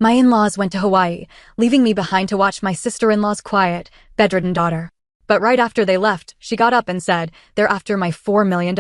My in-laws went to Hawaii, leaving me behind to watch my sister-in-law's quiet, bedridden daughter. But right after they left, she got up and said, "They're after my $4 million.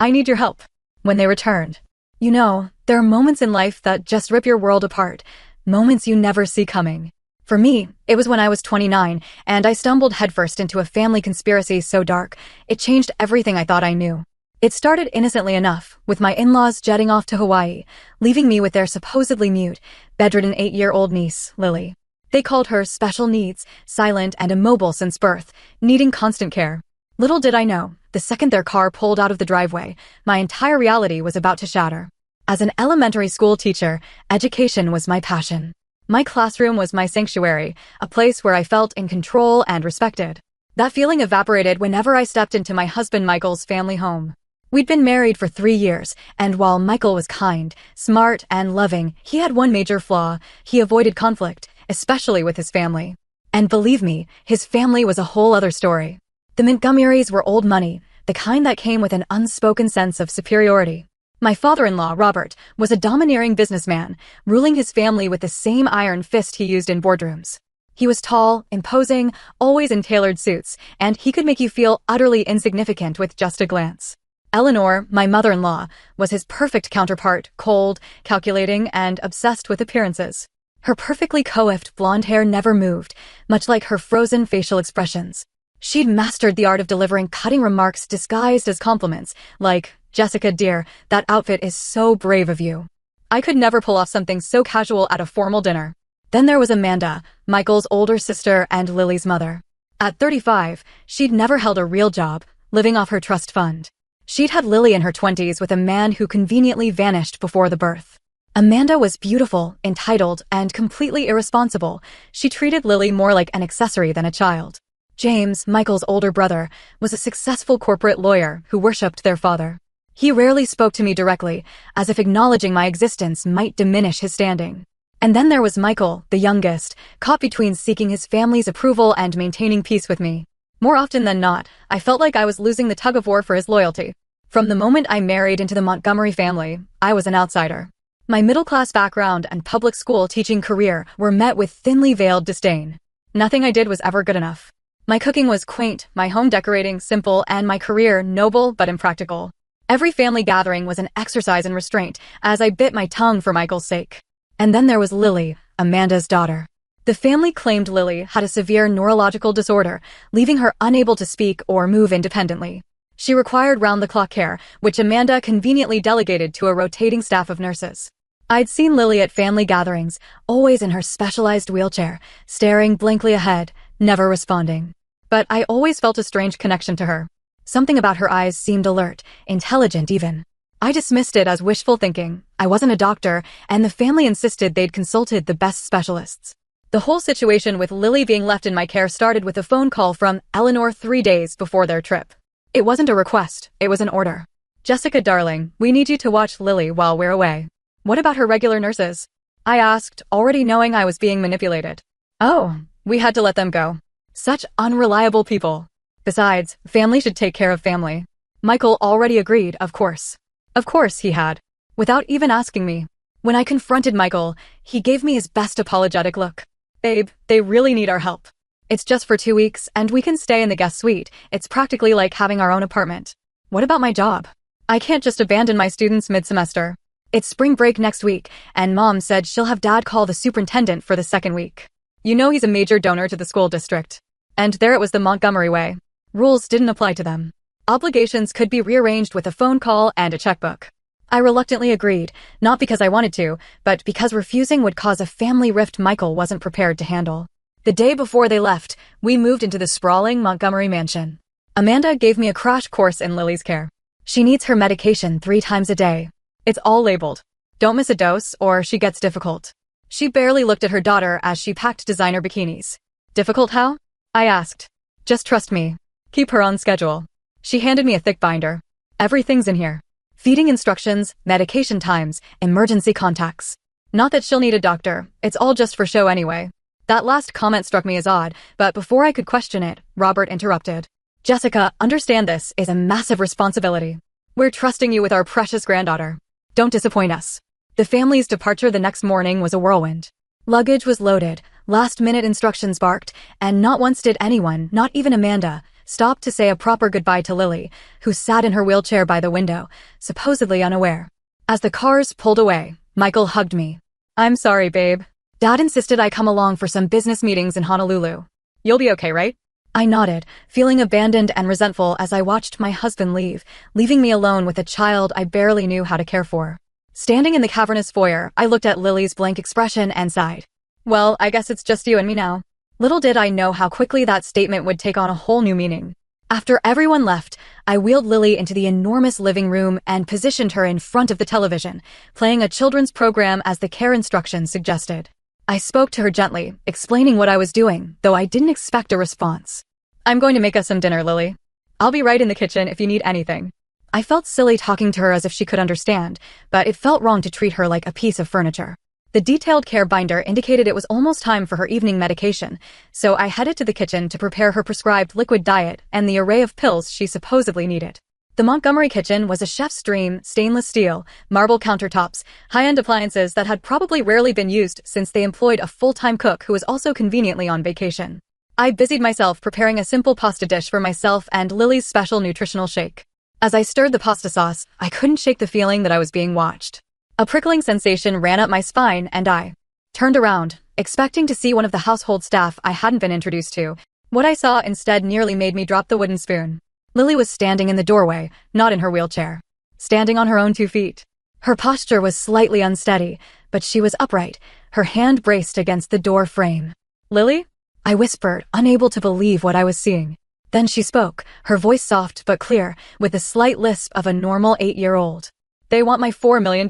I need your help." When they returned. You know, there are moments in life that just rip your world apart, moments you never see coming. For me, it was when I was 29, and I stumbled headfirst into a family conspiracy so dark, it changed everything I thought I knew. It started innocently enough, with my in-laws jetting off to Hawaii, leaving me with their supposedly mute, bedridden 8-year-old niece, Lily. They called her special needs, silent and immobile since birth, needing constant care. Little did I know, the second their car pulled out of the driveway, my entire reality was about to shatter. As an elementary school teacher, education was my passion. My classroom was my sanctuary, a place where I felt in control and respected. That feeling evaporated whenever I stepped into my husband Michael's family home. We'd been married for 3 years, and while Michael was kind, smart, and loving, he had one major flaw: he avoided conflict, especially with his family. And believe me, his family was a whole other story. The Montgomerys were old money, the kind that came with an unspoken sense of superiority. My father-in-law, Robert, was a domineering businessman, ruling his family with the same iron fist he used in boardrooms. He was tall, imposing, always in tailored suits, and he could make you feel utterly insignificant with just a glance. Eleanor, my mother-in-law, was his perfect counterpart, cold, calculating, and obsessed with appearances. Her perfectly coiffed blonde hair never moved, much like her frozen facial expressions. She'd mastered the art of delivering cutting remarks disguised as compliments, like, "Jessica, dear, that outfit is so brave of you." I could never pull off something so casual at a formal dinner. Then there was Amanda, Michael's older sister and Lily's mother. At 35, she'd never held a real job, living off her trust fund. She'd had Lily in her 20s with a man who conveniently vanished before the birth. Amanda was beautiful, entitled, and completely irresponsible. She treated Lily more like an accessory than a child. James, Michael's older brother, was a successful corporate lawyer who worshipped their father. He rarely spoke to me directly, as if acknowledging my existence might diminish his standing. And then there was Michael, the youngest, caught between seeking his family's approval and maintaining peace with me. More often than not, I felt like I was losing the tug-of-war for his loyalty. From the moment I married into the Montgomery family, I was an outsider. My middle-class background and public school teaching career were met with thinly veiled disdain. Nothing I did was ever good enough. My cooking was quaint, my home decorating simple, and my career noble but impractical. Every family gathering was an exercise in restraint, as I bit my tongue for Michael's sake. And then there was Lily, Amanda's daughter. The family claimed Lily had a severe neurological disorder, leaving her unable to speak or move independently. She required round-the-clock care, which Amanda conveniently delegated to a rotating staff of nurses. I'd seen Lily at family gatherings, always in her specialized wheelchair, staring blankly ahead, never responding. But I always felt a strange connection to her. Something about her eyes seemed alert, intelligent even. I dismissed it as wishful thinking. I wasn't a doctor, and the family insisted they'd consulted the best specialists. The whole situation with Lily being left in my care started with a phone call from Eleanor 3 days before their trip. It wasn't a request, it was an order. "Jessica, darling, we need you to watch Lily while we're away." "What about her regular nurses?" I asked, already knowing I was being manipulated. "Oh, we had to let them go. Such unreliable people. Besides, family should take care of family." Michael already agreed, of course. Of course he had. Without even asking me. When I confronted Michael, he gave me his best apologetic look. "Babe, they really need our help. It's just for 2 weeks, and we can stay in the guest suite. It's practically like having our own apartment." "What about my job? I can't just abandon my students mid-semester. It's spring break next week, and Mom said she'll have Dad call the superintendent for the second week. You know he's a major donor to the school district." And there it was the Montgomery way. Rules didn't apply to them. Obligations could be rearranged with a phone call and a checkbook. I reluctantly agreed, not because I wanted to, but because refusing would cause a family rift Michael wasn't prepared to handle. The day before they left, we moved into the sprawling Montgomery mansion. Amanda gave me a crash course in Lily's care. She needs her medication 3 times a day. It's all labeled. Don't miss a dose, or she gets difficult. She barely looked at her daughter as she packed designer bikinis. "Difficult how?" I asked. "Just trust me. Keep her on schedule." She handed me a thick binder. "Everything's in here. Feeding instructions, medication times, emergency contacts. Not that she'll need a doctor, it's all just for show anyway." That last comment struck me as odd, but before I could question it, Robert interrupted. "Jessica, understand this is a massive responsibility. We're trusting you with our precious granddaughter. Don't disappoint us." The family's departure the next morning was a whirlwind. Luggage was loaded, last-minute instructions barked, and not once did anyone, not even Amanda, stop to say a proper goodbye to Lily, who sat in her wheelchair by the window, supposedly unaware. As the cars pulled away, Michael hugged me. "I'm sorry, babe. Dad insisted I come along for some business meetings in Honolulu. You'll be okay, right?" I nodded, feeling abandoned and resentful as I watched my husband leave, leaving me alone with a child I barely knew how to care for. Standing in the cavernous foyer, I looked at Lily's blank expression and sighed. Well, I guess it's just you and me now. Little did I know how quickly that statement would take on a whole new meaning. After everyone left, I wheeled Lily into the enormous living room and positioned her in front of the television, playing a children's program as the care instructions suggested. I spoke to her gently, explaining what I was doing, though I didn't expect a response. "I'm going to make us some dinner, Lily. I'll be right in the kitchen if you need anything." I felt silly talking to her as if she could understand, but it felt wrong to treat her like a piece of furniture. The detailed care binder indicated it was almost time for her evening medication, so I headed to the kitchen to prepare her prescribed liquid diet and the array of pills she supposedly needed. The Montgomery kitchen was a chef's dream: stainless steel, marble countertops, high-end appliances that had probably rarely been used since they employed a full-time cook who was also conveniently on vacation. I busied myself preparing a simple pasta dish for myself and Lily's special nutritional shake. As I stirred the pasta sauce, I couldn't shake the feeling that I was being watched. A prickling sensation ran up my spine and I turned around, expecting to see one of the household staff I hadn't been introduced to. What I saw instead nearly made me drop the wooden spoon. Lily was standing in the doorway, not in her wheelchair. Standing on her own 2 feet. Her posture was slightly unsteady, but she was upright, her hand braced against the door frame. "Lily?" I whispered, unable to believe what I was seeing. Then she spoke, her voice soft but clear, with the slight lisp of a normal 8-year-old. "They want my $4 million.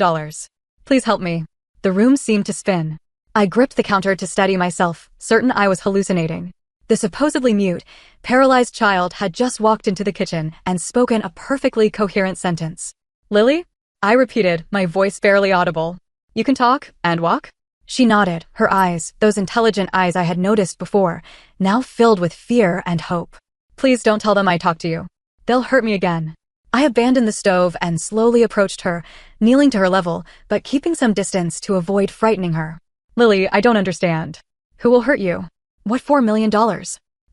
Please help me." The room seemed to spin. I gripped the counter to steady myself, certain I was hallucinating. The supposedly mute, paralyzed child had just walked into the kitchen and spoken a perfectly coherent sentence. "Lily?" I repeated, my voice barely audible. "You can talk and walk?" She nodded, her eyes, those intelligent eyes I had noticed before, now filled with fear and hope. "Please don't tell them I talked to you. They'll hurt me again." I abandoned the stove and slowly approached her, kneeling to her level, but keeping some distance to avoid frightening her. "Lily, I don't understand. Who will hurt you? What $4 million?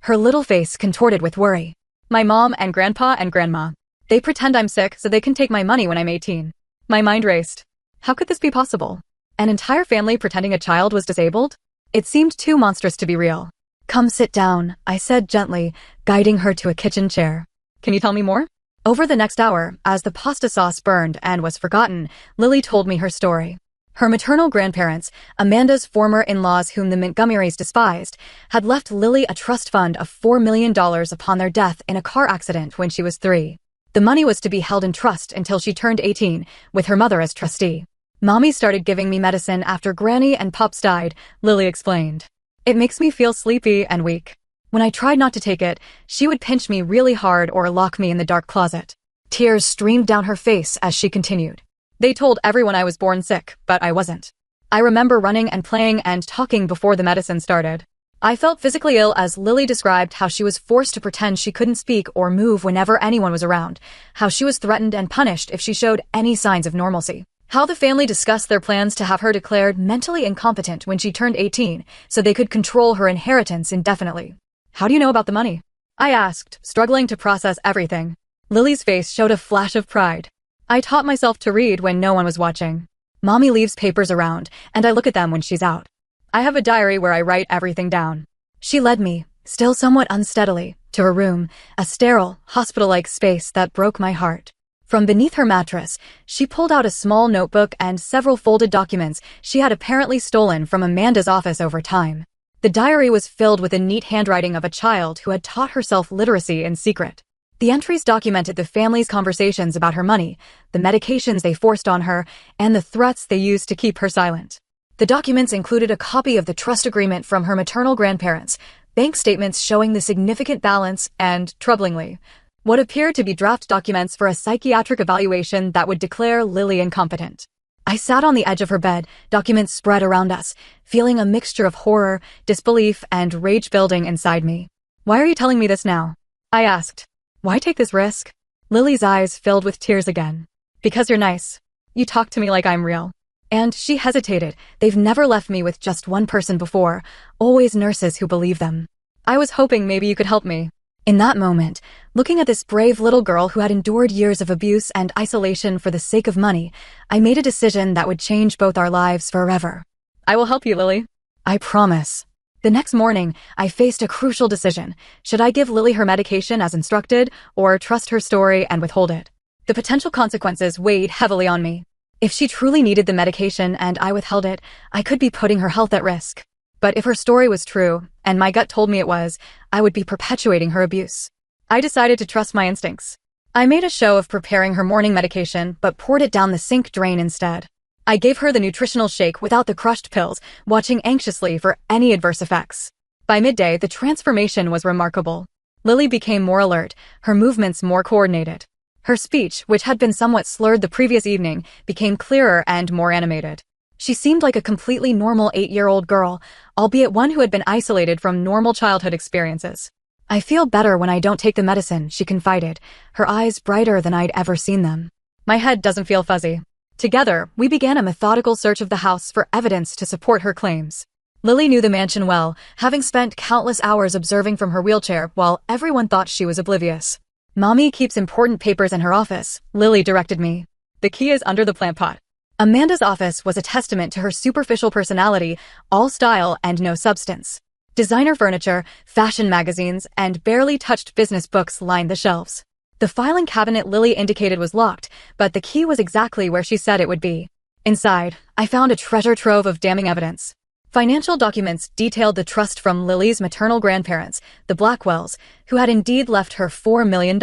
Her little face contorted with worry. "My mom and grandpa and grandma. They pretend I'm sick so they can take my money when I'm 18. My mind raced. How could this be possible? An entire family pretending a child was disabled? It seemed too monstrous to be real. "Come sit down," I said gently, guiding her to a kitchen chair. "Can you tell me more?" Over the next hour, as the pasta sauce burned and was forgotten, Lily told me her story. Her maternal grandparents, Amanda's former in-laws whom the Montgomerys despised, had left Lily a trust fund of $4 million upon their death in a car accident when she was 3. The money was to be held in trust until she turned 18, with her mother as trustee. "Mommy started giving me medicine after Granny and Pops died," Lily explained. "It makes me feel sleepy and weak. When I tried not to take it, she would pinch me really hard or lock me in the dark closet." Tears streamed down her face as she continued. "They told everyone I was born sick, but I wasn't. I remember running and playing and talking before the medicine started. I felt physically ill," as Lily described how she was forced to pretend she couldn't speak or move whenever anyone was around, how she was threatened and punished if she showed any signs of normalcy. How the family discussed their plans to have her declared mentally incompetent when she turned 18 so they could control her inheritance indefinitely. "How do you know about the money?" I asked, struggling to process everything. Lily's face showed a flash of pride. "I taught myself to read when no one was watching. Mommy leaves papers around, and I look at them when she's out. I have a diary where I write everything down." She led me, still somewhat unsteadily, to her room, a sterile, hospital-like space that broke my heart. From beneath her mattress, she pulled out a small notebook and several folded documents she had apparently stolen from Amanda's office over time. The diary was filled with the neat handwriting of a child who had taught herself literacy in secret. The entries documented the family's conversations about her money, the medications they forced on her, and the threats they used to keep her silent. The documents included a copy of the trust agreement from her maternal grandparents, bank statements showing the significant balance, and, troublingly, what appeared to be draft documents for a psychiatric evaluation that would declare Lily incompetent. I sat on the edge of her bed, documents spread around us, feeling a mixture of horror, disbelief, and rage building inside me. "Why are you telling me this now?" I asked. "Why take this risk?" Lily's eyes filled with tears again. "Because you're nice. You talk to me like I'm real. And she hesitated. They've never left me with just one person before, always nurses who believe them. I was hoping maybe you could help me. In that moment, looking at this brave little girl who had endured years of abuse and isolation for the sake of money, I made a decision that would change both our lives forever. I will help you, Lily. I promise. The next morning, I faced a crucial decision. Should I give Lily her medication as instructed, or trust her story and withhold it? The potential consequences weighed heavily on me. If she truly needed the medication and I withheld it, I could be putting her health at risk. But if her story was true, and my gut told me it was, I would be perpetuating her abuse. I decided to trust my instincts. I made a show of preparing her morning medication, but poured it down the sink drain instead. I gave her the nutritional shake without the crushed pills, watching anxiously for any adverse effects. By midday, the transformation was remarkable. Lily became more alert, her movements more coordinated. Her speech, which had been somewhat slurred the previous evening, became clearer and more animated. She seemed like a completely normal 8-year-old girl, albeit one who had been isolated from normal childhood experiences. I feel better when I don't take the medicine, she confided, her eyes brighter than I'd ever seen them. My head doesn't feel fuzzy. Together, we began a methodical search of the house for evidence to support her claims. Lily knew the mansion well, having spent countless hours observing from her wheelchair while everyone thought she was oblivious. Mommy keeps important papers in her office, Lily directed me. The key is under the plant pot. Amanda's office was a testament to her superficial personality, all style and no substance. Designer furniture, fashion magazines, and barely touched business books lined the shelves. The filing cabinet Lily indicated was locked, but the key was exactly where she said it would be. Inside, I found a treasure trove of damning evidence. Financial documents detailed the trust from Lily's maternal grandparents, the Blackwells, who had indeed left her $4 million.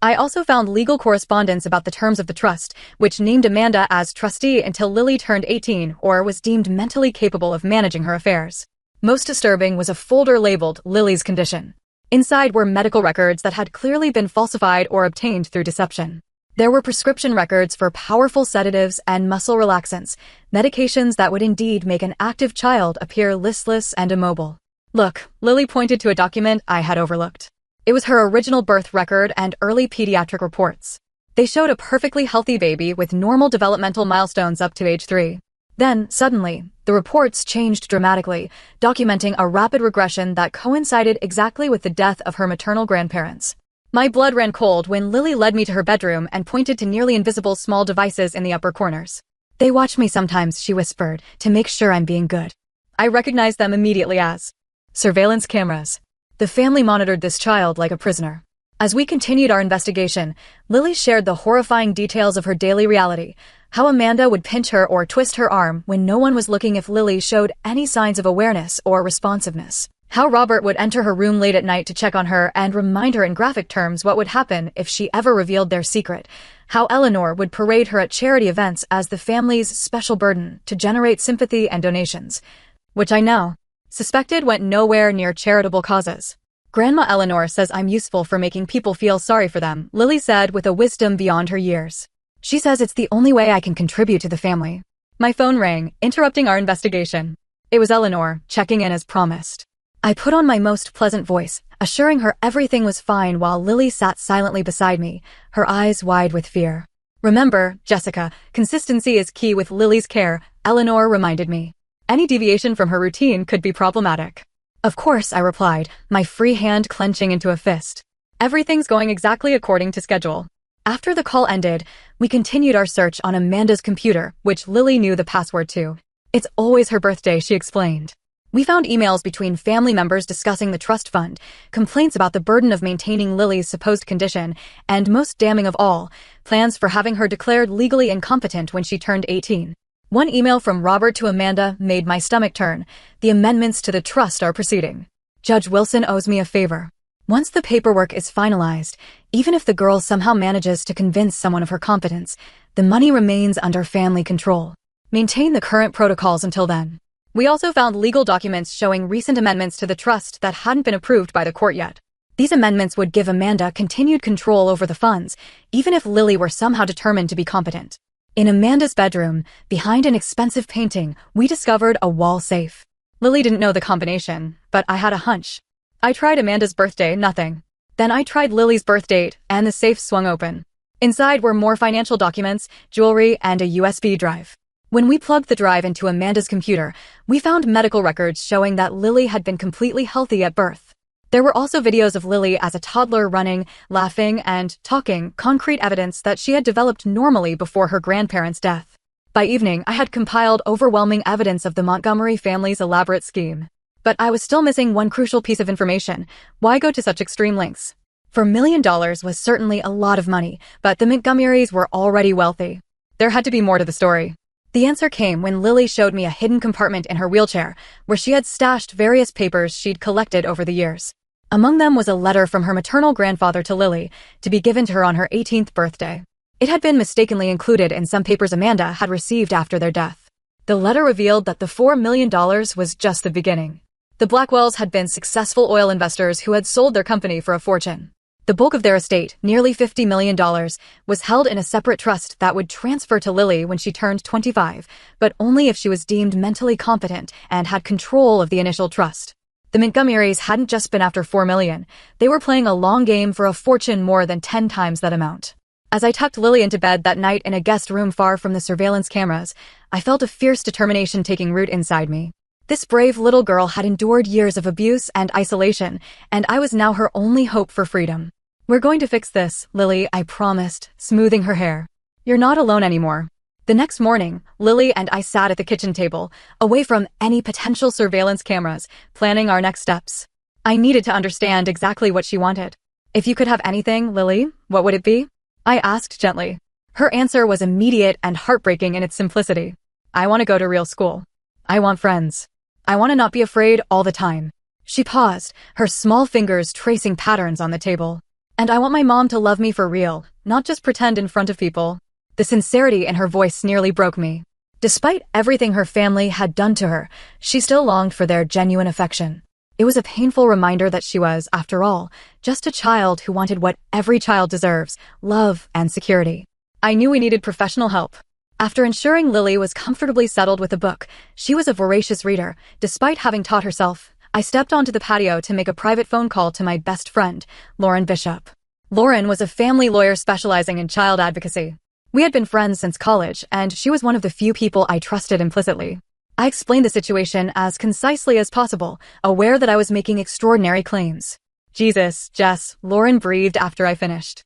I also found legal correspondence about the terms of the trust, which named Amanda as trustee until Lily turned 18 or was deemed mentally capable of managing her affairs. Most disturbing was a folder labeled Lily's condition. Inside were medical records that had clearly been falsified or obtained through deception. There were prescription records for powerful sedatives and muscle relaxants, medications that would indeed make an active child appear listless and immobile. Look, Lily pointed to a document I had overlooked. It was her original birth record and early pediatric reports. They showed a perfectly healthy baby with normal developmental milestones up to age 3. Then, suddenly, the reports changed dramatically, documenting a rapid regression that coincided exactly with the death of her maternal grandparents. My blood ran cold when Lily led me to her bedroom and pointed to nearly invisible small devices in the upper corners. They watch me sometimes, she whispered, to make sure I'm being good. I recognized them immediately as surveillance cameras. The family monitored this child like a prisoner. As we continued our investigation, Lily shared the horrifying details of her daily reality, how Amanda would pinch her or twist her arm when no one was looking if Lily showed any signs of awareness or responsiveness, how Robert would enter her room late at night to check on her and remind her in graphic terms what would happen if she ever revealed their secret, how Eleanor would parade her at charity events as the family's special burden to generate sympathy and donations, which I now suspected went nowhere near charitable causes. Grandma Eleanor says I'm useful for making people feel sorry for them, Lily said with a wisdom beyond her years. She says it's the only way I can contribute to the family. My phone rang, interrupting our investigation. It was Eleanor, checking in as promised. I put on my most pleasant voice, assuring her everything was fine while Lily sat silently beside me, her eyes wide with fear. Remember, Jessica, consistency is key with Lily's care, Eleanor reminded me. Any deviation from her routine could be problematic. Of course, I replied, my free hand clenching into a fist. Everything's going exactly according to schedule. After the call ended, we continued our search on Amanda's computer, which Lily knew the password to. It's always her birthday, she explained. We found emails between family members discussing the trust fund, complaints about the burden of maintaining Lily's supposed condition, and most damning of all, plans for having her declared legally incompetent when she turned 18. One email from Robert to Amanda made my stomach turn. The amendments to the trust are proceeding. Judge Wilson owes me a favor. Once the paperwork is finalized, even if the girl somehow manages to convince someone of her competence, the money remains under family control. Maintain the current protocols until then. We also found legal documents showing recent amendments to the trust that hadn't been approved by the court yet. These amendments would give Amanda continued control over the funds, even if Lily were somehow determined to be competent. In Amanda's bedroom, behind an expensive painting, we discovered a wall safe. Lily didn't know the combination, but I had a hunch. I tried Amanda's birthday, nothing. Then I tried Lily's birth date, and the safe swung open. Inside were more financial documents, jewelry, and a USB drive. When we plugged the drive into Amanda's computer, we found medical records showing that Lily had been completely healthy at birth. There were also videos of Lily as a toddler running, laughing, and talking, concrete evidence that she had developed normally before her grandparents' death. By evening, I had compiled overwhelming evidence of the Montgomery family's elaborate scheme. But I was still missing one crucial piece of information. Why go to such extreme lengths? $4 million was certainly a lot of money, but the Montgomerys were already wealthy. There had to be more to the story. The answer came when Lily showed me a hidden compartment in her wheelchair, where she had stashed various papers she'd collected over the years. Among them was a letter from her maternal grandfather to Lily, to be given to her on her 18th birthday. It had been mistakenly included in some papers Amanda had received after their death. The letter revealed that the $4 million was just the beginning. The Blackwells had been successful oil investors who had sold their company for a fortune. The bulk of their estate, nearly $50 million, was held in a separate trust that would transfer to Lily when she turned 25, but only if she was deemed mentally competent and had control of the initial trust. The Montgomerys hadn't just been after $4 million. They were playing a long game for a fortune more than 10 times that amount. As I tucked Lily into bed that night in a guest room far from the surveillance cameras, I felt a fierce determination taking root inside me. This brave little girl had endured years of abuse and isolation, and I was now her only hope for freedom. "We're going to fix this, Lily," I promised, smoothing her hair. "You're not alone anymore." The next morning, Lily and I sat at the kitchen table, away from any potential surveillance cameras, planning our next steps. I needed to understand exactly what she wanted. "If you could have anything, Lily, what would it be?" I asked gently. Her answer was immediate and heartbreaking in its simplicity. "I want to go to real school. I want friends. I want to not be afraid all the time." She paused, her small fingers tracing patterns on the table. "And I want my mom to love me for real, not just pretend in front of people." The sincerity in her voice nearly broke me. Despite everything her family had done to her, she still longed for their genuine affection. It was a painful reminder that she was, after all, just a child who wanted what every child deserves: love and security. I knew we needed professional help. After ensuring Lily was comfortably settled with a book, she was a voracious reader, despite having taught herself. I stepped onto the patio to make a private phone call to my best friend, Lauren Bishop. Lauren was a family lawyer specializing in child advocacy. We had been friends since college, and she was one of the few people I trusted implicitly. I explained the situation as concisely as possible, aware that I was making extraordinary claims. "Jesus, Jess," Lauren breathed after I finished.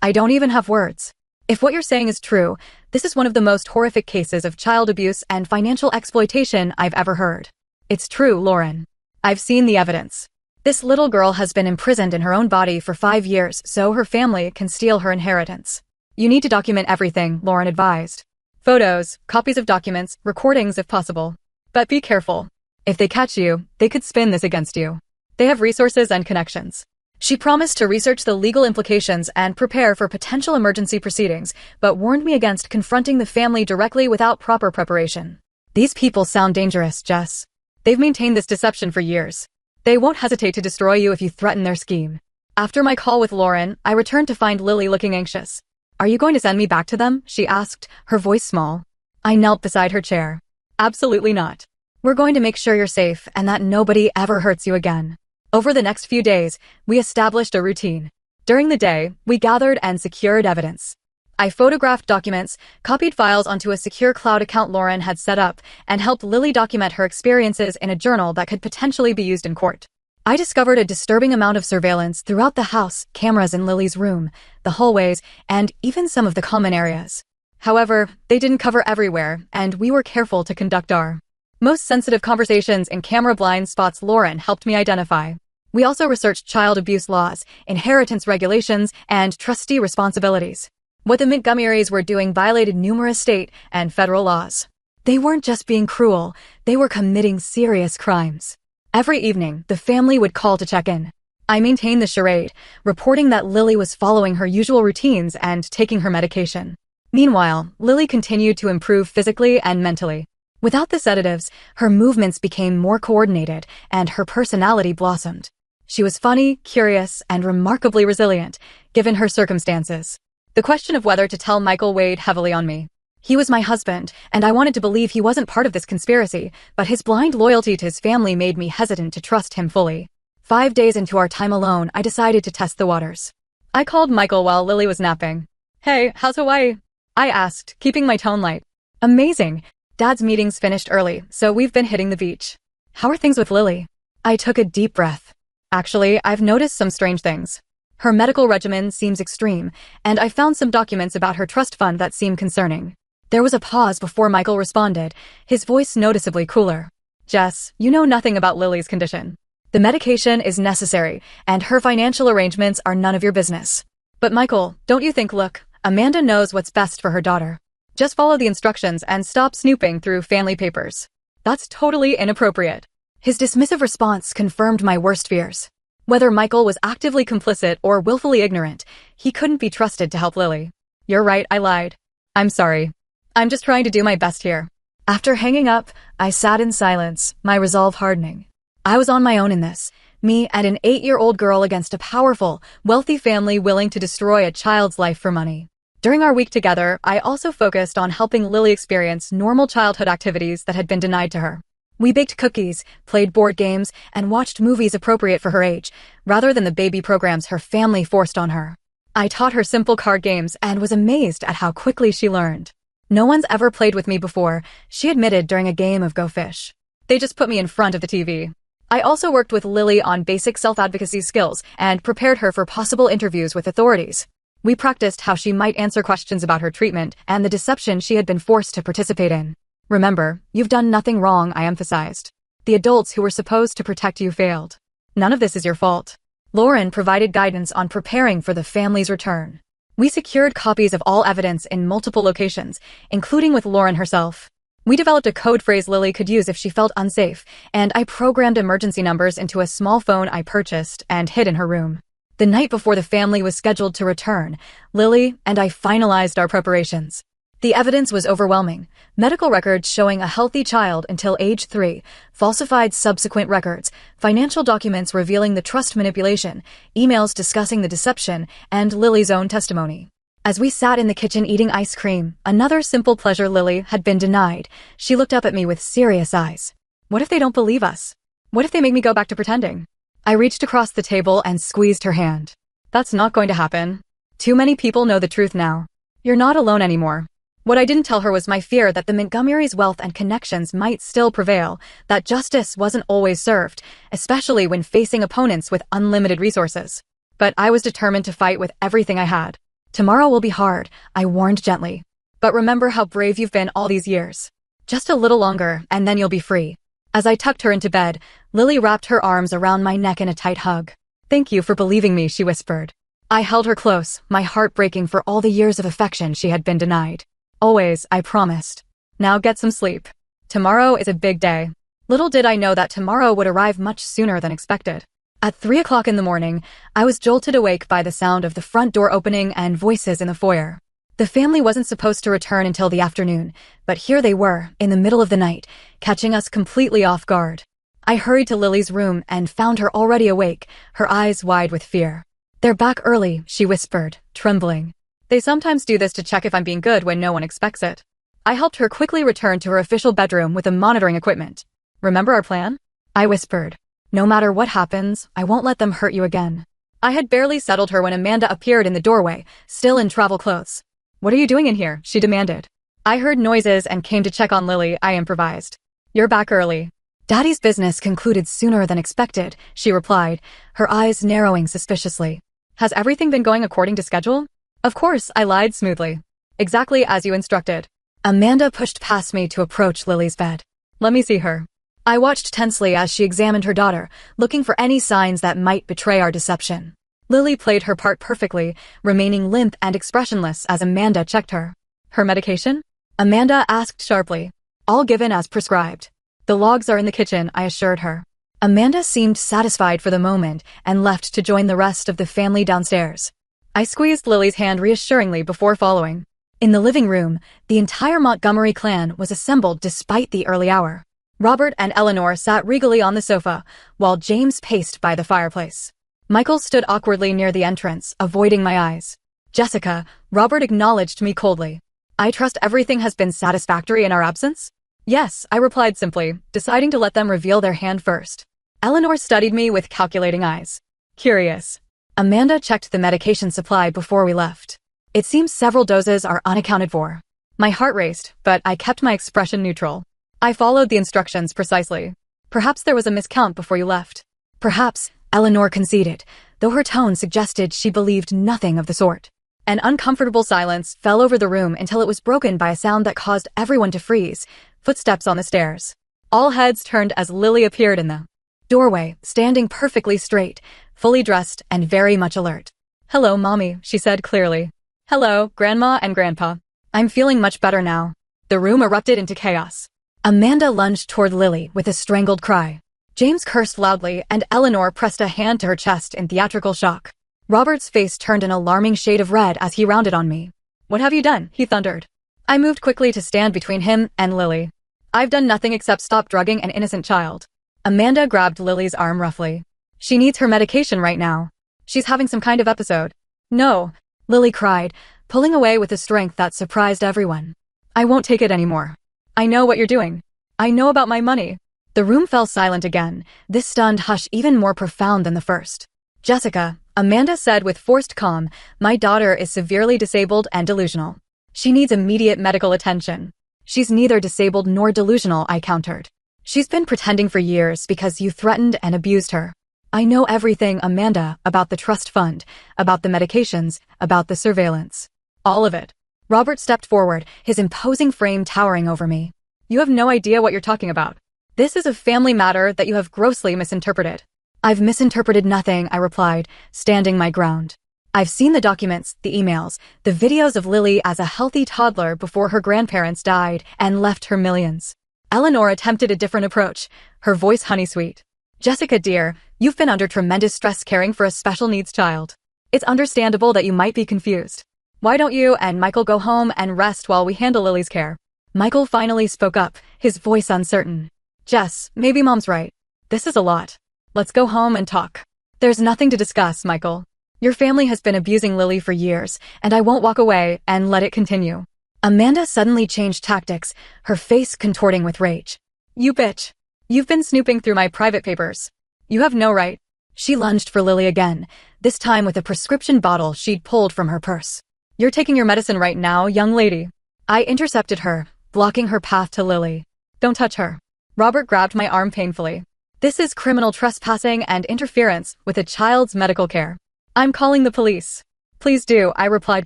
I don't even have words. If what you're saying is true, this is one of the most horrific cases of child abuse and financial exploitation I've ever heard." "It's true, Lauren. I've seen the evidence. This little girl has been imprisoned in her own body for 5 years so her family can steal her inheritance. You need to document everything," Lauren advised. "Photos, copies of documents, recordings if possible. But be careful. If they catch you, they could spin this against you. They have resources and connections." She promised to research the legal implications and prepare for potential emergency proceedings, but warned me against confronting the family directly without proper preparation. "These people sound dangerous, Jess. They've maintained this deception for years. They won't hesitate to destroy you if you threaten their scheme." After my call with Lauren, I returned to find Lily looking anxious. "Are you going to send me back to them?" she asked, her voice small. I knelt beside her chair. "Absolutely not. We're going to make sure you're safe and that nobody ever hurts you again." Over the next few days, we established a routine. During the day, we gathered and secured evidence. I photographed documents, copied files onto a secure cloud account Lauren had set up, and helped Lily document her experiences in a journal that could potentially be used in court. I discovered a disturbing amount of surveillance throughout the house, cameras in Lily's room, the hallways, and even some of the common areas. However, they didn't cover everywhere, and we were careful to conduct our most sensitive conversations in camera blind spots Lauren helped me identify. We also researched child abuse laws, inheritance regulations, and trustee responsibilities. What the Montgomerys were doing violated numerous state and federal laws. They weren't just being cruel, they were committing serious crimes. Every evening, the family would call to check in. I maintained the charade, reporting that Lily was following her usual routines and taking her medication. Meanwhile, Lily continued to improve physically and mentally. Without the sedatives, her movements became more coordinated, and her personality blossomed. She was funny, curious, and remarkably resilient, given her circumstances. The question of whether to tell Michael weighed heavily on me. He was my husband, and I wanted to believe he wasn't part of this conspiracy, but his blind loyalty to his family made me hesitant to trust him fully. 5 days into our time alone, I decided to test the waters. I called Michael while Lily was napping. "Hey, how's Hawaii?" I asked, keeping my tone light. Amazing. Dad's meeting's finished early, so we've been hitting the beach. How are things with Lily? I took a deep breath. Actually, I've noticed some strange things. Her medical regimen seems extreme, and I found some documents about her trust fund that seem concerning. There was a pause before Michael responded, his voice noticeably cooler. Jess, you know nothing about Lily's condition. The medication is necessary, and her financial arrangements are none of your business. But Michael, don't you think, look, Amanda knows what's best for her daughter. Just follow the instructions and stop snooping through family papers. That's totally inappropriate. His dismissive response confirmed my worst fears. Whether Michael was actively complicit or willfully ignorant, he couldn't be trusted to help Lily. You're right, I lied. I'm sorry. I'm just trying to do my best here. After hanging up, I sat in silence, my resolve hardening. I was on my own in this. Me and an 8-year-old girl against a powerful, wealthy family willing to destroy a child's life for money. During our week together, I also focused on helping Lily experience normal childhood activities that had been denied to her. We baked cookies, played board games, and watched movies appropriate for her age, rather than the baby programs her family forced on her. I taught her simple card games and was amazed at how quickly she learned. No one's ever played with me before, she admitted during a game of Go Fish. They just put me in front of the TV. I also worked with Lily on basic self-advocacy skills and prepared her for possible interviews with authorities. We practiced how she might answer questions about her treatment and the deception she had been forced to participate in. Remember, you've done nothing wrong, I emphasized. The adults who were supposed to protect you failed. None of this is your fault. Lauren provided guidance on preparing for the family's return. We secured copies of all evidence in multiple locations, including with Lauren herself. We developed a code phrase Lily could use if she felt unsafe, and I programmed emergency numbers into a small phone I purchased and hid in her room. The night before the family was scheduled to return, Lily and I finalized our preparations. The evidence was overwhelming. Medical records showing a healthy child until age 3, falsified subsequent records, financial documents revealing the trust manipulation, emails discussing the deception, and Lily's own testimony. As we sat in the kitchen eating ice cream, another simple pleasure Lily had been denied, she looked up at me with serious eyes. What if they don't believe us? What if they make me go back to pretending? I reached across the table and squeezed her hand. That's not going to happen. Too many people know the truth now. You're not alone anymore. What I didn't tell her was my fear that the Montgomery's wealth and connections might still prevail, that justice wasn't always served, especially when facing opponents with unlimited resources. But I was determined to fight with everything I had. Tomorrow will be hard, I warned gently. But remember how brave you've been all these years. Just a little longer, and then you'll be free. As I tucked her into bed, Lily wrapped her arms around my neck in a tight hug. Thank you for believing me, she whispered. I held her close, my heart breaking for all the years of affection she had been denied. Always, I promised. Now get some sleep. Tomorrow is a big day. Little did I know that tomorrow would arrive much sooner than expected. At 3 o'clock in the morning, I was jolted awake by the sound of the front door opening and voices in the foyer. The family wasn't supposed to return until the afternoon, but here they were, in the middle of the night, catching us completely off guard. I hurried to Lily's room and found her already awake, her eyes wide with fear. They're back early, she whispered, trembling. They sometimes do this to check if I'm being good when no one expects it. I helped her quickly return to her official bedroom with the monitoring equipment. Remember our plan? I whispered. No matter what happens, I won't let them hurt you again. I had barely settled her when Amanda appeared in the doorway, still in travel clothes. What are you doing in here? She demanded. I heard noises and came to check on Lily, I improvised. You're back early. Daddy's business concluded sooner than expected, she replied, her eyes narrowing suspiciously. Has everything been going according to schedule? Of course, I lied smoothly. Exactly as you instructed. Amanda pushed past me to approach Lily's bed. Let me see her. I watched tensely as she examined her daughter, looking for any signs that might betray our deception. Lily played her part perfectly, remaining limp and expressionless as Amanda checked her. Her medication? Amanda asked sharply. All given as prescribed. The logs are in the kitchen, I assured her. Amanda seemed satisfied for the moment and left to join the rest of the family downstairs. I squeezed Lily's hand reassuringly before following. In the living room, the entire Montgomery clan was assembled despite the early hour. Robert and Eleanor sat regally on the sofa, while James paced by the fireplace. Michael stood awkwardly near the entrance, avoiding my eyes. Jessica, Robert acknowledged me coldly. I trust everything has been satisfactory in our absence? Yes, I replied simply, deciding to let them reveal their hand first. Eleanor studied me with calculating eyes. Curious. Amanda checked the medication supply before we left. It seems several doses are unaccounted for. My heart raced, but I kept my expression neutral. I followed the instructions precisely. Perhaps there was a miscount before you left. Perhaps, Eleanor conceded, though her tone suggested she believed nothing of the sort. An uncomfortable silence fell over the room until it was broken by a sound that caused everyone to freeze, footsteps on the stairs. All heads turned as Lily appeared in the doorway, standing perfectly straight, fully dressed and very much alert. "Hello, Mommy," she said clearly. "Hello, Grandma and Grandpa. I'm feeling much better now." The room erupted into chaos. Amanda lunged toward Lily with a strangled cry. James cursed loudly, and Eleanor pressed a hand to her chest in theatrical shock. Robert's face turned an alarming shade of red as he rounded on me. "What have you done?" he thundered. I moved quickly to stand between him and Lily. "I've done nothing except stop drugging an innocent child." Amanda grabbed Lily's arm roughly. "She needs her medication right now. She's having some kind of episode." "No," Lily cried, pulling away with a strength that surprised everyone. "I won't take it anymore. I know what you're doing. I know about my money." The room fell silent again, this stunned hush even more profound than the first. "Jessica," Amanda said with forced calm, "my daughter is severely disabled and delusional. She needs immediate medical attention." "She's neither disabled nor delusional," I countered. "She's been pretending for years because you threatened and abused her." "I know everything, Amanda, about the trust fund, about the medications, about the surveillance. All of it." Robert stepped forward, his imposing frame towering over me. "You have no idea what you're talking about. This is a family matter that you have grossly misinterpreted." "I've misinterpreted nothing," I replied, standing my ground. "I've seen the documents, the emails, the videos of Lily as a healthy toddler before her grandparents died and left her millions." Eleanor attempted a different approach, her voice honey-sweet. "Jessica, dear, you've been under tremendous stress caring for a special needs child. It's understandable that you might be confused. Why don't you and Michael go home and rest while we handle Lily's care?" Michael finally spoke up, his voice uncertain. "Jess, maybe Mom's right. This is a lot. Let's go home and talk." "There's nothing to discuss, Michael. Your family has been abusing Lily for years, and I won't walk away and let it continue." Amanda suddenly changed tactics, her face contorting with rage. "You bitch. You've been snooping through my private papers. You have no right." She lunged for Lily again, this time with a prescription bottle she'd pulled from her purse. "You're taking your medicine right now, young lady." I intercepted her, blocking her path to Lily. "Don't touch her." Robert grabbed my arm painfully. "This is criminal trespassing and interference with a child's medical care. I'm calling the police." "Please do," I replied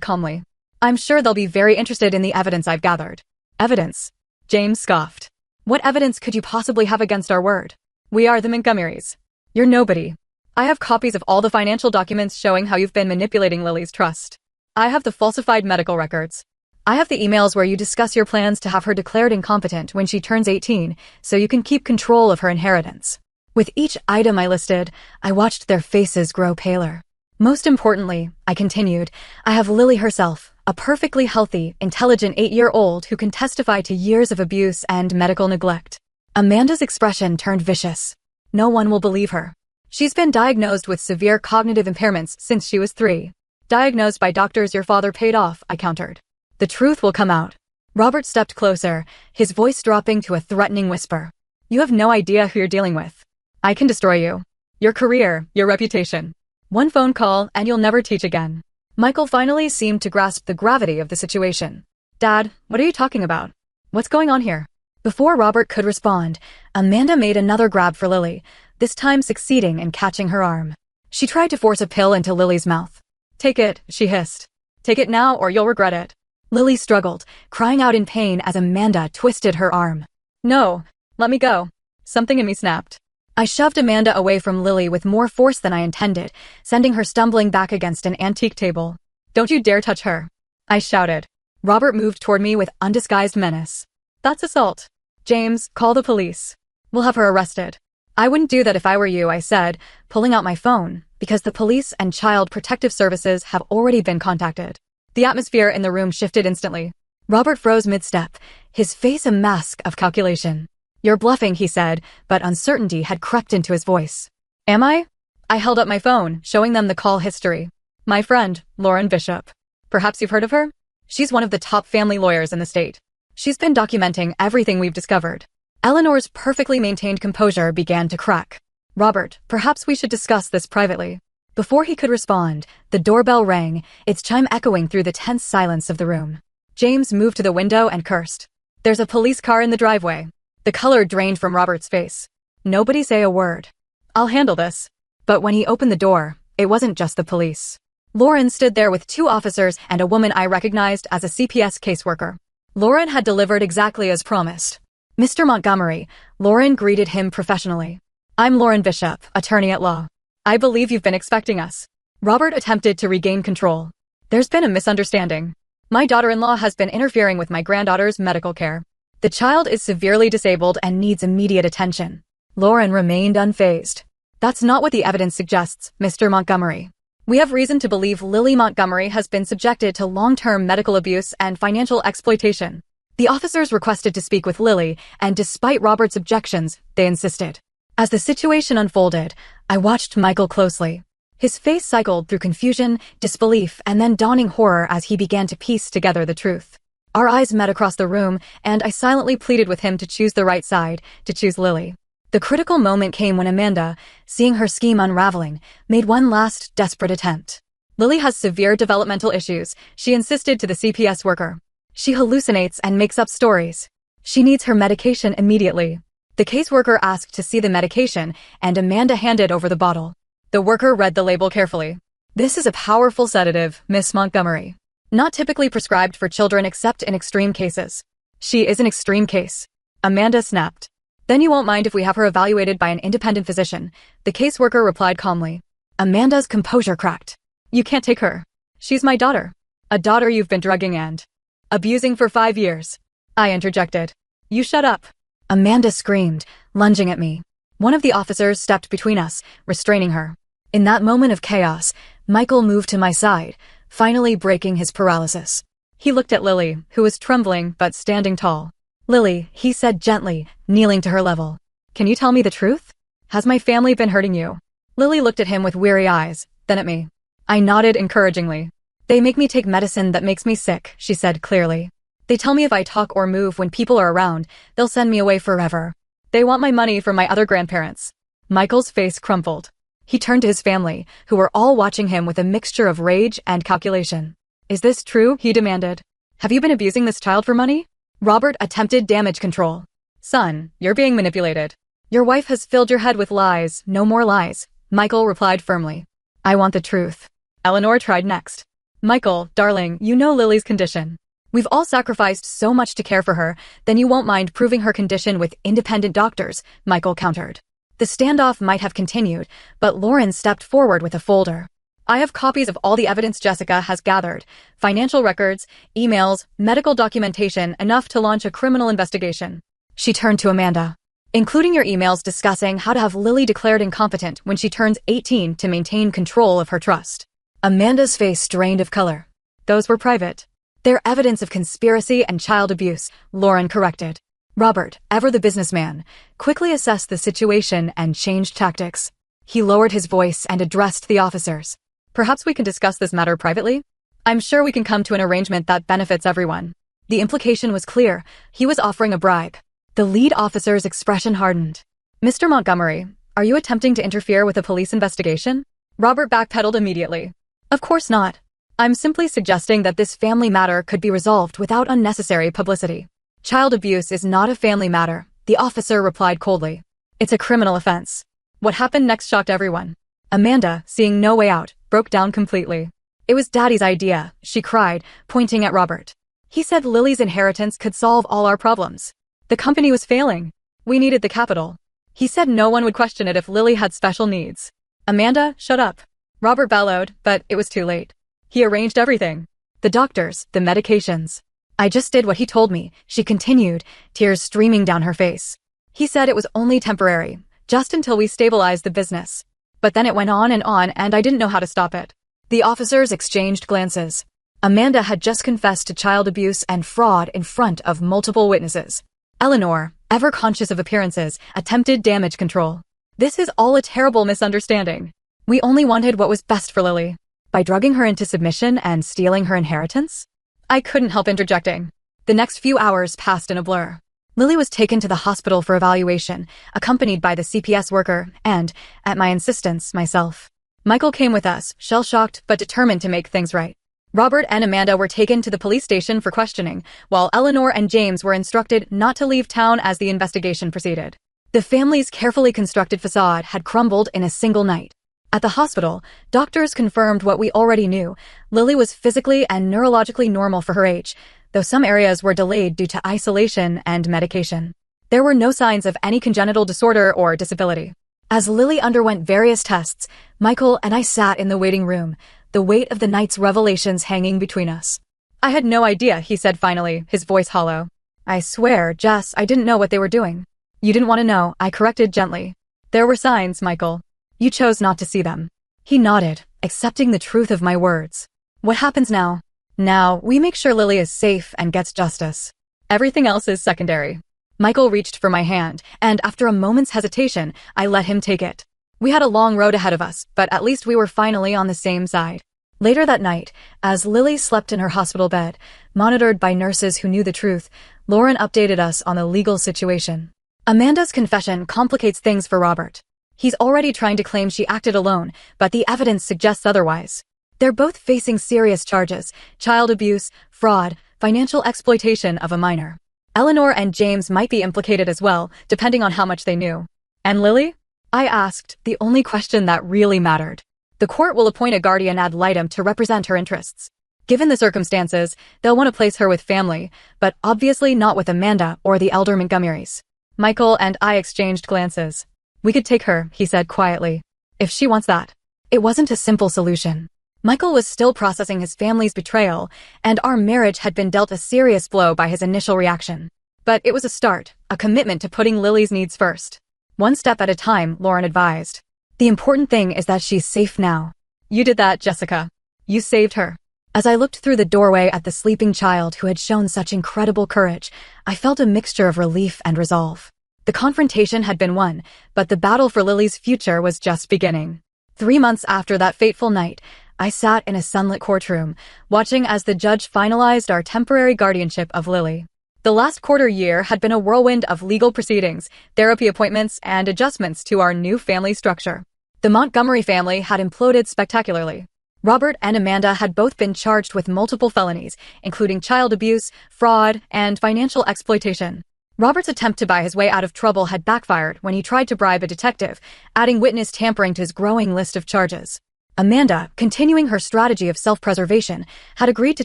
calmly. "I'm sure they'll be very interested in the evidence I've gathered." "Evidence?" James scoffed. "What evidence could you possibly have against our word? We are the Montgomerys. You're nobody. I have copies of all the financial documents showing how you've been manipulating Lily's trust. I have the falsified medical records. I have the emails where you discuss your plans to have her declared incompetent when she turns 18, so you can keep control of her inheritance." With each item I listed, I watched their faces grow paler. "Most importantly," I continued, "I have Lily herself, a perfectly healthy, intelligent 8-year-old who can testify to years of abuse and medical neglect." Amanda's expression turned vicious. "No one will believe her. She's been diagnosed with severe cognitive impairments since she was 3. Diagnosed by doctors your father paid off," I countered. "The truth will come out." Robert stepped closer, his voice dropping to a threatening whisper. "You have no idea who you're dealing with. I can destroy you. Your career, your reputation. One phone call and you'll never teach again." Michael finally seemed to grasp the gravity of the situation. "Dad, what are you talking about? What's going on here?" Before Robert could respond, Amanda made another grab for Lily, this time succeeding in catching her arm. She tried to force a pill into Lily's mouth. "Take it," she hissed. "Take it now or you'll regret it." Lily struggled, crying out in pain as Amanda twisted her arm. "No, let me go." Something in me snapped. I shoved Amanda away from Lily with more force than I intended, sending her stumbling back against an antique table. "Don't you dare touch her," I shouted. Robert moved toward me with undisguised menace. "That's assault. James, call the police. We'll have her arrested." "I wouldn't do that if I were you," I said, pulling out my phone, because the police and Child Protective Services have already been contacted. The atmosphere in the room shifted instantly. Robert froze mid-step, his face a mask of calculation. "You're bluffing," he said, but uncertainty had crept into his voice. "Am I?" I held up my phone, showing them the call history. "My friend, Lauren Bishop. Perhaps you've heard of her? She's one of the top family lawyers in the state. She's been documenting everything we've discovered." Eleanor's perfectly maintained composure began to crack. "Robert, perhaps we should discuss this privately." Before he could respond, the doorbell rang, its chime echoing through the tense silence of the room. James moved to the window and cursed. There's a police car in the driveway. The color drained from Robert's face. Nobody say a word. I'll handle this. But when he opened the door, it wasn't just the police. Lauren stood there with 2 officers and a woman I recognized as a CPS caseworker. Lauren had delivered exactly as promised. Mr. Montgomery, Lauren greeted him professionally. I'm Lauren Bishop, attorney at law. I believe you've been expecting us. Robert attempted to regain control. There's been a misunderstanding. My daughter-in-law has been interfering with my granddaughter's medical care. The child is severely disabled and needs immediate attention. Lauren remained unfazed. That's not what the evidence suggests, Mr. Montgomery. We have reason to believe Lily Montgomery has been subjected to long-term medical abuse and financial exploitation. The officers requested to speak with Lily, and despite Robert's objections, they insisted. As the situation unfolded, I watched Michael closely. His face cycled through confusion, disbelief, and then dawning horror as he began to piece together the truth. Our eyes met across the room, and I silently pleaded with him to choose the right side, to choose Lily. The critical moment came when Amanda, seeing her scheme unraveling, made one last desperate attempt. Lily has severe developmental issues, she insisted to the CPS worker. She hallucinates and makes up stories. She needs her medication immediately. The caseworker asked to see the medication, and Amanda handed over the bottle. The worker read the label carefully. This is a powerful sedative, Miss Montgomery. Not typically prescribed for children except in extreme cases. She is an extreme case. Amanda snapped. Then you won't mind if we have her evaluated by an independent physician, the caseworker replied calmly. Amanda's composure cracked. You can't take her. She's my daughter. A daughter you've been drugging and abusing for 5 years. I interjected. You shut up. Amanda screamed, lunging at me. One of the officers stepped between us, restraining her. In that moment of chaos, Michael moved to my side, finally breaking his paralysis. He looked at Lily, who was trembling but standing tall. Lily, he said gently, kneeling to her level. Can you tell me the truth? Has my family been hurting you? Lily looked at him with weary eyes, then at me. I nodded encouragingly. They make me take medicine that makes me sick, she said clearly. They tell me if I talk or move when people are around, they'll send me away forever. They want my money from my other grandparents. Michael's face crumpled. He turned to his family, who were all watching him with a mixture of rage and calculation. Is this true? He demanded. Have you been abusing this child for money? Robert attempted damage control. Son, you're being manipulated. Your wife has filled your head with lies, no more lies, Michael replied firmly. I want the truth. Eleanor tried next. Michael, darling, you know Lily's condition. We've all sacrificed so much to care for her, then you won't mind proving her condition with independent doctors, Michael countered. The standoff might have continued, but Lauren stepped forward with a folder. I have copies of all the evidence Jessica has gathered, financial records, emails, medical documentation, enough to launch a criminal investigation. She turned to Amanda. Including your emails discussing how to have Lily declared incompetent when she turns 18 to maintain control of her trust. Amanda's face drained of color. Those were private. They're evidence of conspiracy and child abuse, Lauren corrected. Robert, ever the businessman, quickly assessed the situation and changed tactics. He lowered his voice and addressed the officers. Perhaps we can discuss this matter privately? I'm sure we can come to an arrangement that benefits everyone. The implication was clear. He was offering a bribe. The lead officer's expression hardened. Mr. Montgomery, are you attempting to interfere with a police investigation? Robert backpedaled immediately. Of course not. I'm simply suggesting that this family matter could be resolved without unnecessary publicity. Child abuse is not a family matter, the officer replied coldly. It's a criminal offense. What happened next shocked everyone. Amanda, seeing no way out, broke down completely. It was Daddy's idea, she cried, pointing at Robert. He said Lily's inheritance could solve all our problems. The company was failing. We needed the capital. He said no one would question it if Lily had special needs. Amanda, shut up. Robert bellowed, but it was too late. He arranged everything. The doctors, the medications. I just did what he told me, she continued, tears streaming down her face. He said it was only temporary, just until we stabilized the business. But then it went on, and I didn't know how to stop it. The officers exchanged glances. Amanda had just confessed to child abuse and fraud in front of multiple witnesses. Eleanor, ever conscious of appearances, attempted damage control. This is all a terrible misunderstanding. We only wanted what was best for Lily. By drugging her into submission and stealing her inheritance? I couldn't help interjecting. The next few hours passed in a blur. Lily was taken to the hospital for evaluation, accompanied by the CPS worker and, at my insistence, myself. Michael came with us, shell-shocked but determined to make things right. Robert and Amanda were taken to the police station for questioning, while Eleanor and James were instructed not to leave town as the investigation proceeded. The family's carefully constructed facade had crumbled in a single night. At the hospital, doctors confirmed what we already knew. Lily was physically and neurologically normal for her age, though some areas were delayed due to isolation and medication. There were no signs of any congenital disorder or disability. As Lily underwent various tests, Michael and I sat in the waiting room, the weight of the night's revelations hanging between us. "I had no idea," he said finally, his voice hollow. "I swear, Jess, I didn't know what they were doing." "You didn't want to know," I corrected gently. "There were signs, Michael. You chose not to see them." He nodded, accepting the truth of my words. "What happens now?" "Now, we make sure Lily is safe and gets justice. Everything else is secondary." Michael reached for my hand, and after a moment's hesitation, I let him take it. We had a long road ahead of us, but at least we were finally on the same side. Later that night, as Lily slept in her hospital bed, monitored by nurses who knew the truth, Lauren updated us on the legal situation. Amanda's confession complicates things for Robert. He's already trying to claim she acted alone, but the evidence suggests otherwise. They're both facing serious charges: child abuse, fraud, financial exploitation of a minor. Eleanor and James might be implicated as well, depending on how much they knew. "And Lily?" I asked, the only question that really mattered. "The court will appoint a guardian ad litem to represent her interests. Given the circumstances, they'll want to place her with family, but obviously not with Amanda or the elder Montgomerys." Michael and I exchanged glances. "We could take her," he said quietly, "if she wants that." It wasn't a simple solution. Michael was still processing his family's betrayal, and our marriage had been dealt a serious blow by his initial reaction. But it was a start, a commitment to putting Lily's needs first. "One step at a time," Lauren advised. "The important thing is that she's safe now." "You did that, Jessica. You saved her." As I looked through the doorway at the sleeping child who had shown such incredible courage, I felt a mixture of relief and resolve. The confrontation had been won, but the battle for Lily's future was just beginning. 3 months after that fateful night, I sat in a sunlit courtroom, watching as the judge finalized our temporary guardianship of Lily. The last quarter year had been a whirlwind of legal proceedings, therapy appointments, and adjustments to our new family structure. The Montgomery family had imploded spectacularly. Robert and Amanda had both been charged with multiple felonies, including child abuse, fraud, and financial exploitation. Robert's attempt to buy his way out of trouble had backfired when he tried to bribe a detective, adding witness tampering to his growing list of charges. Amanda, continuing her strategy of self-preservation, had agreed to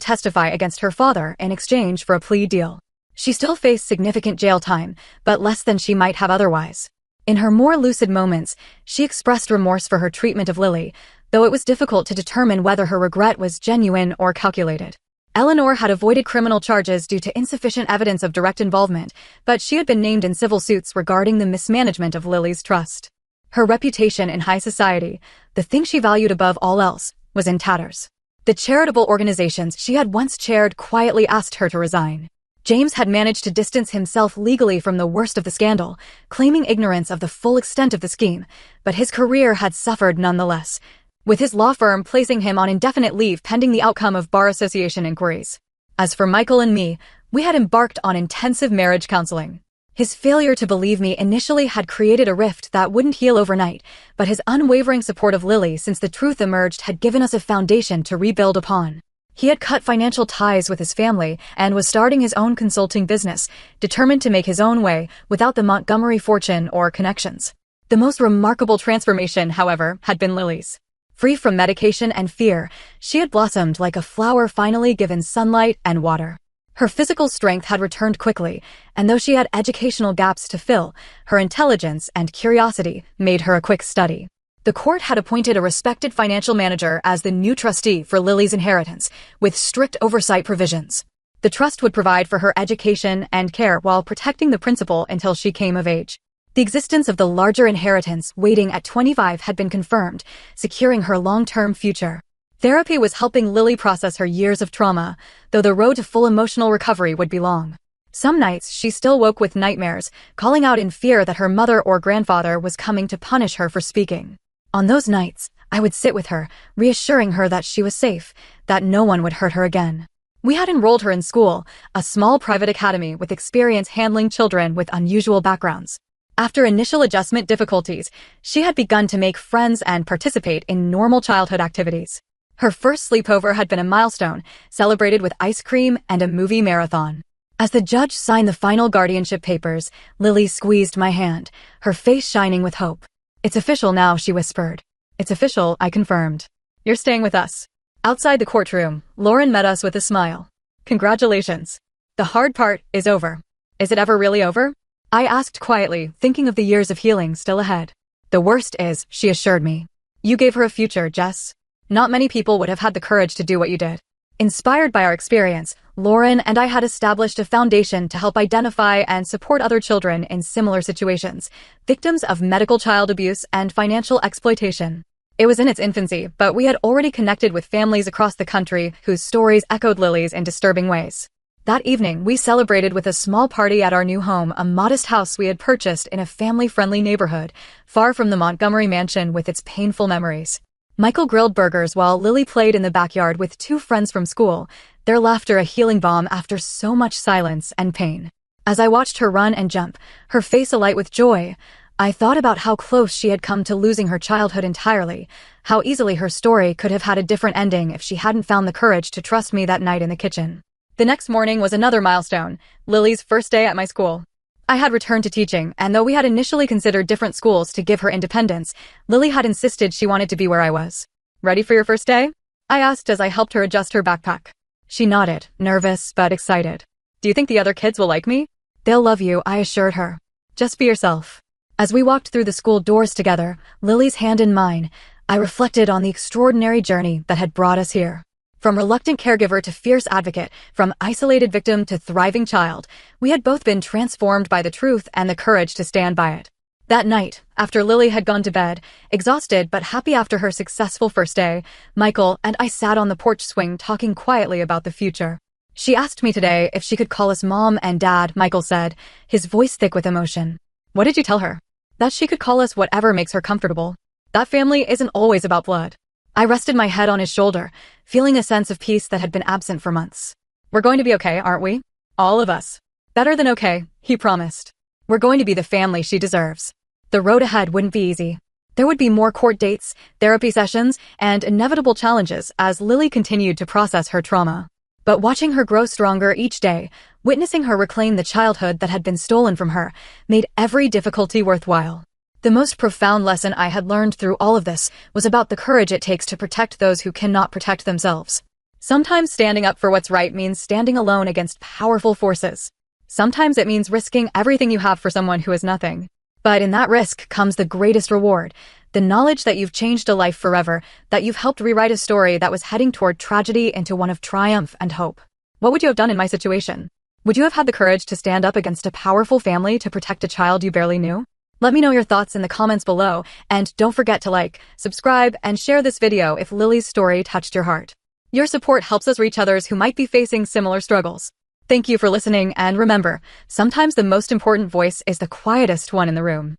testify against her father in exchange for a plea deal. She still faced significant jail time, but less than she might have otherwise. In her more lucid moments, she expressed remorse for her treatment of Lily, though it was difficult to determine whether her regret was genuine or calculated. Eleanor had avoided criminal charges due to insufficient evidence of direct involvement, but she had been named in civil suits regarding the mismanagement of Lily's trust. Her reputation in high society, the thing she valued above all else, was in tatters. The charitable organizations she had once chaired quietly asked her to resign. James had managed to distance himself legally from the worst of the scandal, claiming ignorance of the full extent of the scheme, but his career had suffered nonetheless, with his law firm placing him on indefinite leave pending the outcome of Bar Association inquiries. As for Michael and me, we had embarked on intensive marriage counseling. His failure to believe me initially had created a rift that wouldn't heal overnight, but his unwavering support of Lily since the truth emerged had given us a foundation to rebuild upon. He had cut financial ties with his family and was starting his own consulting business, determined to make his own way without the Montgomery fortune or connections. The most remarkable transformation, however, had been Lily's. Free from medication and fear, she had blossomed like a flower finally given sunlight and water. Her physical strength had returned quickly, and though she had educational gaps to fill, her intelligence and curiosity made her a quick study. The court had appointed a respected financial manager as the new trustee for Lily's inheritance, with strict oversight provisions. The trust would provide for her education and care while protecting the principal until she came of age. The existence of the larger inheritance waiting at 25 had been confirmed, securing her long-term future. Therapy was helping Lily process her years of trauma, though the road to full emotional recovery would be long. Some nights, she still woke with nightmares, calling out in fear that her mother or grandfather was coming to punish her for speaking. On those nights, I would sit with her, reassuring her that she was safe, that no one would hurt her again. We had enrolled her in school, a small private academy with experience handling children with unusual backgrounds. After initial adjustment difficulties, she had begun to make friends and participate in normal childhood activities. Her first sleepover had been a milestone, celebrated with ice cream and a movie marathon. As the judge signed the final guardianship papers, Lily squeezed my hand, her face shining with hope. "It's official now," she whispered. "It's official," I confirmed. "You're staying with us." Outside the courtroom, Lauren met us with a smile. "Congratulations. The hard part is over." "Is it ever really over?" I asked quietly, thinking of the years of healing still ahead. "The worst is," she assured me. "You gave her a future, Jess. Not many people would have had the courage to do what you did." Inspired by our experience, Lauren and I had established a foundation to help identify and support other children in similar situations, victims of medical child abuse and financial exploitation. It was in its infancy, but we had already connected with families across the country whose stories echoed Lily's in disturbing ways. That evening, we celebrated with a small party at our new home, a modest house we had purchased in a family-friendly neighborhood, far from the Montgomery mansion with its painful memories. Michael grilled burgers while Lily played in the backyard with two friends from school, their laughter a healing balm after so much silence and pain. As I watched her run and jump, her face alight with joy, I thought about how close she had come to losing her childhood entirely, how easily her story could have had a different ending if she hadn't found the courage to trust me that night in the kitchen. The next morning was another milestone, Lily's first day at my school. I had returned to teaching, and though we had initially considered different schools to give her independence, Lily had insisted she wanted to be where I was. "Ready for your first day?" I asked as I helped her adjust her backpack. She nodded, nervous but excited. "Do you think the other kids will like me?" "They'll love you," I assured her. "Just be yourself." As we walked through the school doors together, Lily's hand in mine, I reflected on the extraordinary journey that had brought us here. From reluctant caregiver to fierce advocate, from isolated victim to thriving child, we had both been transformed by the truth and the courage to stand by it. That night, after Lily had gone to bed, exhausted but happy after her successful first day, Michael and I sat on the porch swing talking quietly about the future. "She asked me today if she could call us Mom and Dad," Michael said, his voice thick with emotion. "What did you tell her?" "That she could call us whatever makes her comfortable. That family isn't always about blood." I rested my head on his shoulder, feeling a sense of peace that had been absent for months. "We're going to be okay, aren't we? All of us." "Better than okay," he promised. "We're going to be the family she deserves." The road ahead wouldn't be easy. There would be more court dates, therapy sessions, and inevitable challenges as Lily continued to process her trauma. But watching her grow stronger each day, witnessing her reclaim the childhood that had been stolen from her, made every difficulty worthwhile. The most profound lesson I had learned through all of this was about the courage it takes to protect those who cannot protect themselves. Sometimes standing up for what's right means standing alone against powerful forces. Sometimes it means risking everything you have for someone who has nothing. But in that risk comes the greatest reward, the knowledge that you've changed a life forever, that you've helped rewrite a story that was heading toward tragedy into one of triumph and hope. What would you have done in my situation? Would you have had the courage to stand up against a powerful family to protect a child you barely knew? Let me know your thoughts in the comments below, and don't forget to like, subscribe, and share this video if Lily's story touched your heart. Your support helps us reach others who might be facing similar struggles. Thank you for listening, and remember, sometimes the most important voice is the quietest one in the room.